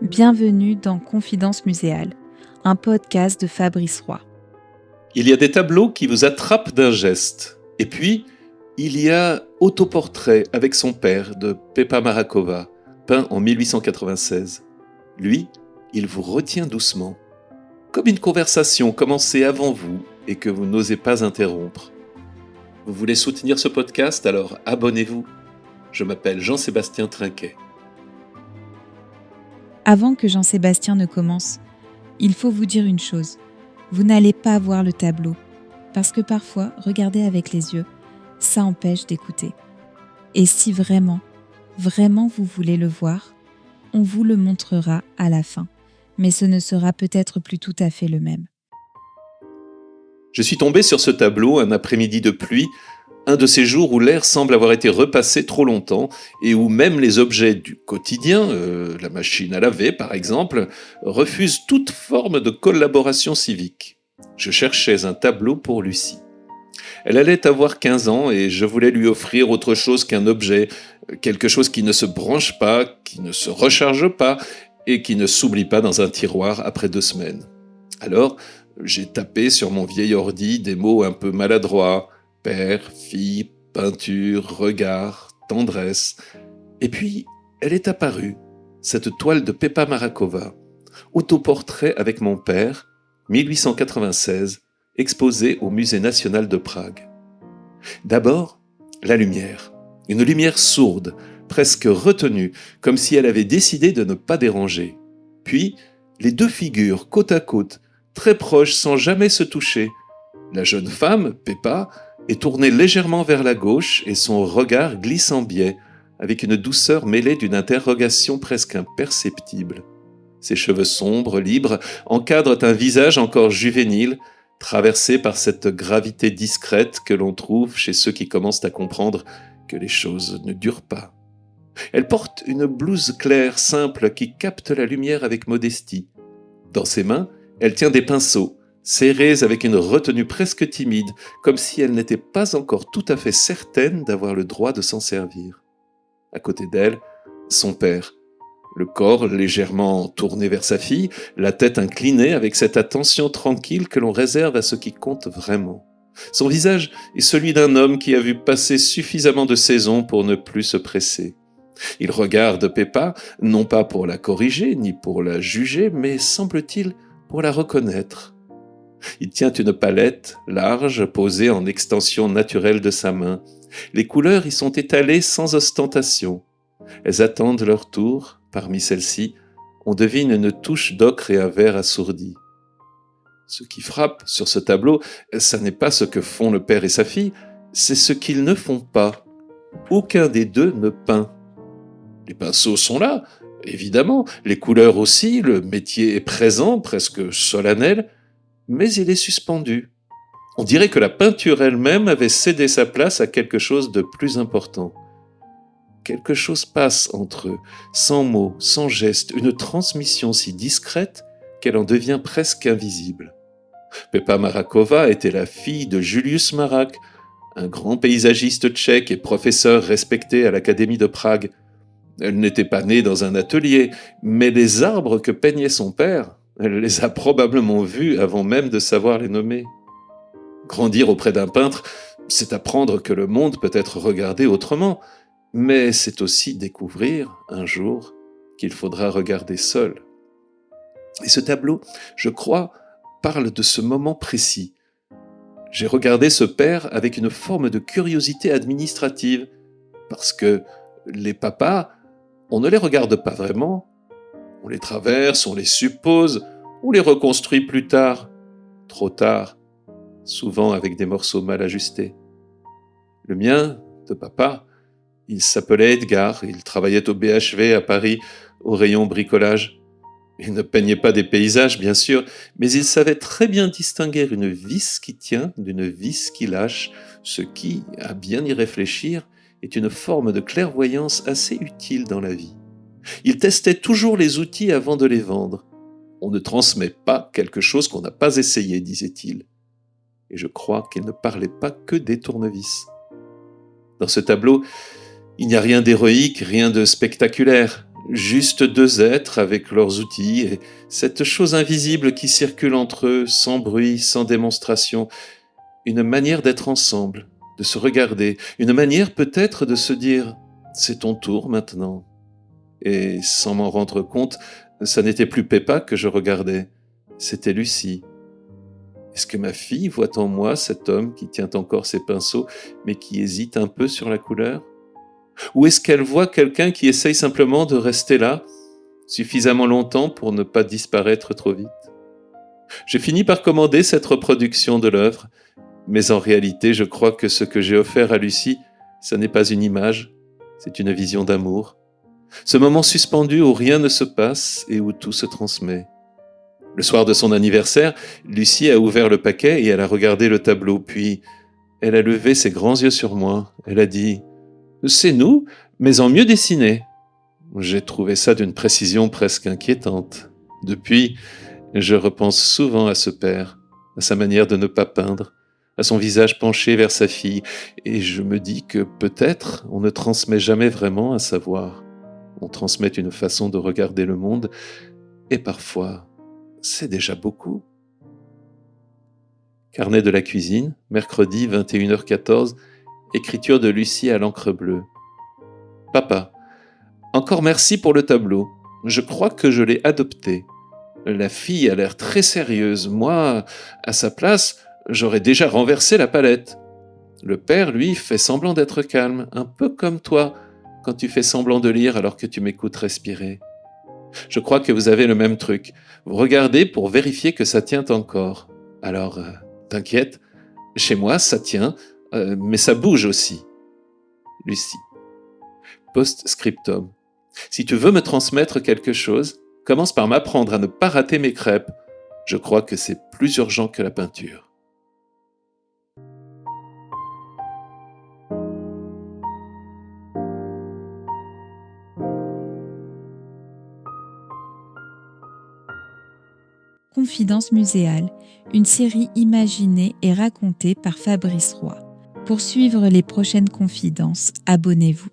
Bienvenue dans Confidence muséale, un podcast de Fabrice Roy. Il y a des tableaux qui vous attrapent d'un geste. Et puis, il y a Autoportrait avec son père de Pepa Marrakova, peint en 1896. Lui, il vous retient doucement, comme une conversation commencée avant vous et que vous n'osez pas interrompre. Vous voulez soutenir ce podcast, alors abonnez-vous. Je m'appelle Jean-Sébastien Trinquet. Avant que Jean-Sébastien ne commence, il faut vous dire une chose. Vous n'allez pas voir le tableau, parce que parfois, regarder avec les yeux, ça empêche d'écouter. Et si vraiment vous voulez le voir, on vous le montrera à la fin, mais ce ne sera peut-être plus tout à fait le même. Je suis tombé sur ce tableau un après-midi de pluie, un de ces jours où l'air semble avoir été repassé trop longtemps et où même les objets du quotidien, la machine à laver par exemple, refusent toute forme de collaboration civique. Je cherchais un tableau pour Lucie. Elle allait avoir 15 ans et je voulais lui offrir autre chose qu'un objet, quelque chose qui ne se branche pas, qui ne se recharge pas et qui ne s'oublie pas dans un tiroir après 2 semaines. Alors, j'ai tapé sur mon vieil ordi des mots un peu maladroits, père, fille, peinture, regard, tendresse. Et puis, elle est apparue, cette toile de Pepa Marrakova, Autoportrait avec mon père, 1896, exposée au Musée national de Prague. D'abord, la lumière. Une lumière sourde, presque retenue, comme si elle avait décidé de ne pas déranger. Puis, les deux figures, côte à côte, très proches sans jamais se toucher. La jeune femme, Pepa, est tournée légèrement vers la gauche et son regard glisse en biais, avec une douceur mêlée d'une interrogation presque imperceptible. Ses cheveux sombres, libres, encadrent un visage encore juvénile, traversé par cette gravité discrète que l'on trouve chez ceux qui commencent à comprendre que les choses ne durent pas. Elle porte une blouse claire, simple, qui capte la lumière avec modestie. Dans ses mains, elle tient des pinceaux, serrés avec une retenue presque timide, comme si elle n'était pas encore tout à fait certaine d'avoir le droit de s'en servir. À côté d'elle, son père, le corps légèrement tourné vers sa fille, la tête inclinée avec cette attention tranquille que l'on réserve à ce qui compte vraiment. Son visage est celui d'un homme qui a vu passer suffisamment de saisons pour ne plus se presser. Il regarde Pepa, non pas pour la corriger ni pour la juger, mais semble-t-il pour la reconnaître. Il tient une palette large posée en extension naturelle de sa main. Les couleurs y sont étalées sans ostentation. Elles attendent leur tour. Parmi celles-ci, on devine une touche d'ocre et un vert assourdi. Ce qui frappe sur ce tableau, ça n'est pas ce que font le père et sa fille, c'est ce qu'ils ne font pas. Aucun des deux ne peint. Les pinceaux sont là, évidemment, les couleurs aussi, le métier est présent, presque solennel, mais il est suspendu. On dirait que la peinture elle-même avait cédé sa place à quelque chose de plus important. Quelque chose passe entre eux, sans mots, sans gestes, une transmission si discrète qu'elle en devient presque invisible. Pepa Marrakova était la fille de Julius Marak, un grand paysagiste tchèque et professeur respecté à l'Académie de Prague. Elle n'était pas née dans un atelier, mais les arbres que peignait son père, elle les a probablement vus avant même de savoir les nommer. Grandir auprès d'un peintre, c'est apprendre que le monde peut être regardé autrement, mais c'est aussi découvrir, un jour, qu'il faudra regarder seul. Et ce tableau, je crois, parle de ce moment précis. J'ai regardé ce père avec une forme de curiosité administrative, parce que les papas, on ne les regarde pas vraiment. On les traverse, on les suppose, on les reconstruit plus tard, trop tard, souvent avec des morceaux mal ajustés. Le mien, de papa, il s'appelait Edgar, il travaillait au BHV à Paris, au rayon bricolage. Il ne peignait pas des paysages, bien sûr, mais il savait très bien distinguer une vis qui tient d'une vis qui lâche, ce qui, à bien y réfléchir, est une forme de clairvoyance assez utile dans la vie. Il testait toujours les outils avant de les vendre. On ne transmet pas quelque chose qu'on n'a pas essayé, disait-il. Et je crois qu'il ne parlait pas que des tournevis. Dans ce tableau, il n'y a rien d'héroïque, rien de spectaculaire. Juste deux êtres avec leurs outils et cette chose invisible qui circule entre eux sans bruit, sans démonstration. Une manière d'être ensemble, de se regarder. Une manière peut-être de se dire « c'est ton tour maintenant ». Et sans m'en rendre compte, ça n'était plus Peppa que je regardais, c'était Lucie. Est-ce que ma fille voit en moi cet homme qui tient encore ses pinceaux, mais qui hésite un peu sur la couleur ? Ou est-ce qu'elle voit quelqu'un qui essaye simplement de rester là, suffisamment longtemps pour ne pas disparaître trop vite ? J'ai fini par commander cette reproduction de l'œuvre, mais en réalité, je crois que ce que j'ai offert à Lucie, ce n'est pas une image, c'est une vision d'amour. Ce moment suspendu où rien ne se passe et où tout se transmet. Le soir de son anniversaire, Lucie a ouvert le paquet et elle a regardé le tableau, puis elle a levé ses grands yeux sur moi. Elle a dit « C'est nous, mais en mieux dessiné ». J'ai trouvé ça d'une précision presque inquiétante. Depuis, je repense souvent à ce père, à sa manière de ne pas peindre, à son visage penché vers sa fille, et je me dis que peut-être on ne transmet jamais vraiment un savoir. On transmet une façon de regarder le monde, et parfois, c'est déjà beaucoup. Carnet de la cuisine, mercredi 21h14, écriture de Lucie à l'encre bleue. Papa, encore merci pour le tableau. Je crois que je l'ai adopté. La fille a l'air très sérieuse. Moi, à sa place, j'aurais déjà renversé la palette. Le père, lui, fait semblant d'être calme, un peu comme toi, quand tu fais semblant de lire alors que tu m'écoutes respirer. Je crois que vous avez le même truc. Vous regardez pour vérifier que ça tient encore. Alors, t'inquiète, chez moi, ça tient, mais ça bouge aussi. Lucie. Post-scriptum. Si tu veux me transmettre quelque chose, commence par m'apprendre à ne pas rater mes crêpes. Je crois que c'est plus urgent que la peinture. Confidence muséale, une série imaginée et racontée par Fabrice Roy. Pour suivre les prochaines confidences, abonnez-vous.